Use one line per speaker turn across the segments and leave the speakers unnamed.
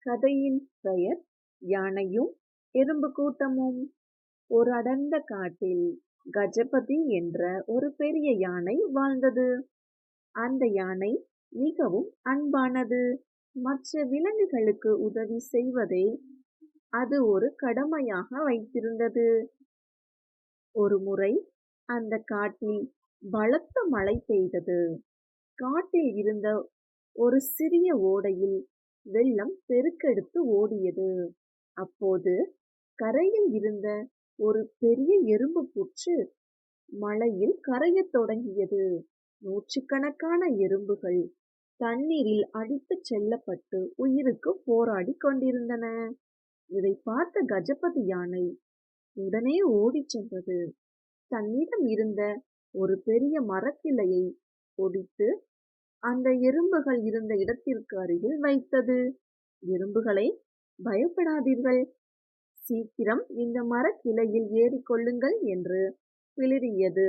கதையின் பெயர் யானையும் எறும்பு கூட்டமும். ஒரு அடர்ந்த காட்டில் கஜபதி என்ற ஒரு பெரிய யானை வாழ்ந்தது. அந்த யானை மிகவும் அன்பானது. மற்ற விலங்குகளுக்கு உதவி செய்வதை அது ஒரு கடமையாக வைத்திருந்தது. ஒரு முறை அந்த காட்டில் பலத்த மழை பெய்தது. காட்டில் இருந்த ஒரு சிறிய ஓடையில் வெள்ளம் பெருக்கெடுத்து ஓடியது. அப்போது கரையில் இருந்த ஒரு பெரிய எறும்பு புற்று மழையில் கரையத் தொடங்கியது. நூற்றுக்கணக்கான எறும்புகள் தண்ணீரில் அடித்துச் செல்லப்பட்டு உயிருக்கு போராடி கொண்டிருந்தன. இதை பார்த்த கஜபதி யானை உடனே ஓடிச் சென்றது. தன்னிடம் இருந்த ஒரு பெரிய மரக்கிளையை ஒடித்து அந்த எறும்புகள் இருந்த இடத்திற்கு அருகில் வைத்தது. எறும்புகளே, பயப்படாதீர்கள், சீக்கிரம் இந்த மரக்கிளையில் ஏறிக்கொள்ளுங்கள் என்று பிளிறியது.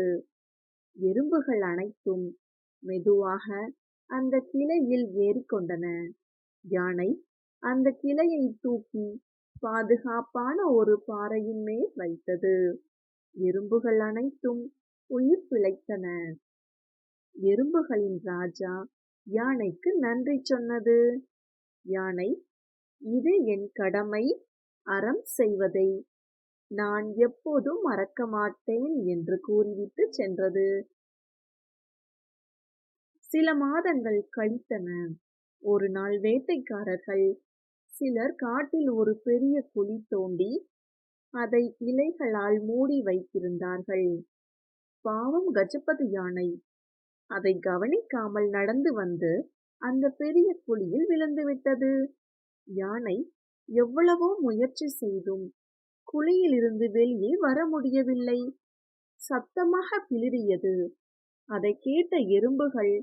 எறும்புகள் அனைத்தும் மெதுவாக அந்த கிளையில் ஏறிக்கொண்டன. யானை அந்த கிளையை தூக்கி பாதுகாப்பான ஒரு பாறையின் மேல் வைத்தது. எறும்புகள் அனைத்தும் உயிர் பிழைத்தன. எறும்புகளின் ராஜா யானைக்கு நன்றி சொன்னது. யானை, இது என் கடமை, அறம் செய்வதை நான் எப்போதும் மறக்க மாட்டேன் என்று கூறிவிட்டு சென்றது. சில மாதங்கள் கழித்தன. ஒரு நாள் வேட்டைக்காரர்கள் சிலர் காட்டில் ஒரு பெரிய குழி தோண்டி அதை இலைகளால் மூடி வைத்திருந்தார்கள். பாவம் கஜபதி யானை அதை கவனிக்காமல் நடந்து வந்து அந்த பெரிய குழியில் விழுந்துவிட்டது. யானை எவ்வளவோ முயற்சி செய்தும் குழியிலிருந்து வெளியே வர முடியவில்லை. சத்தமாக பிளிறியது. அதை கேட்ட எறும்புகள்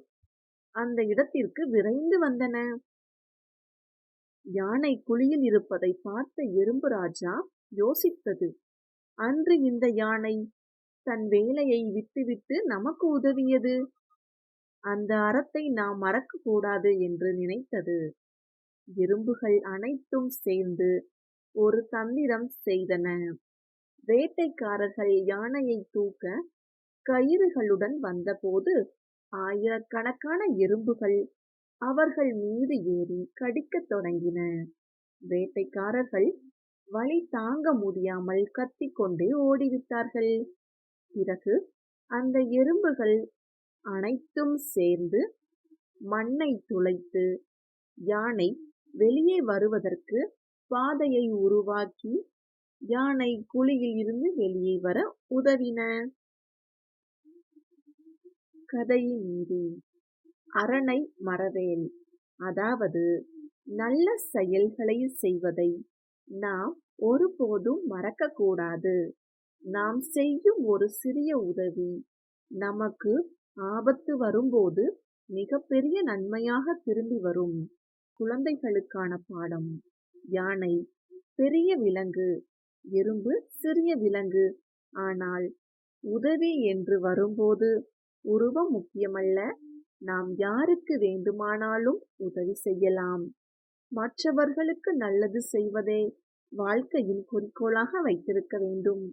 அந்த இடத்திற்கு விரைந்து வந்தன. யானை குழியில் இருப்பதை பார்த்த எறும்பு ராஜா யோசித்தது, அன்று இந்த யானை தன் வேலையை விட்டுவிட்டு நமக்கு உதவியது, அந்த அறத்தை நாம் மறக்க கூடாது என்று நினைத்தது. எறும்புகள் அனைத்தும் சேர்ந்து ஒரு தந்திரம் செய்தன. வேட்டைக்காரர்கள் யானையை தூக்க கயிறுகளுடன் வந்தபோது ஆயிரக்கணக்கான எறும்புகள் அவர்கள் மீது ஏறி கடிக்கத் தொடங்கின. வேட்டைக்காரர்கள் வலி தாங்க முடியாமல் கத்திக்கொண்டே ஓடிவிட்டார்கள். பிறகு அந்த எறும்புகள் அனைத்தும் சேர்ந்து மண்ணை துளைத்து யானை வெளியே வருவதற்கு பாதையை உருவாக்கி யானை குழியில் இருந்து வெளியே வர உதவின. கதையின் நீதி: அறனை மறவேல். அதாவது, நல்ல செயல்களை செய்வதை நாம் ஒருபோதும் மறக்கக்கூடாது. நாம் செய்யும் ஒரு சிறிய உதவி நமக்கு ஆபத்து வரும்போது மிகப்பெரிய நன்மையாக திரும்பி வரும். குழந்தைகளுக்கான பாடம்: யானை பெரிய விலங்கு, எறும்பு சிறிய விலங்கு. ஆனால் உதவி என்று வரும்போது உருவம் முக்கியமல்ல, நாம் யாருக்கு வேண்டுமானாலும் உதவி செய்யலாம். மற்றவர்களுக்கு நல்லது செய்வதே வாழ்க்கையின் குறிக்கோளாக வைத்திருக்க வேண்டும்.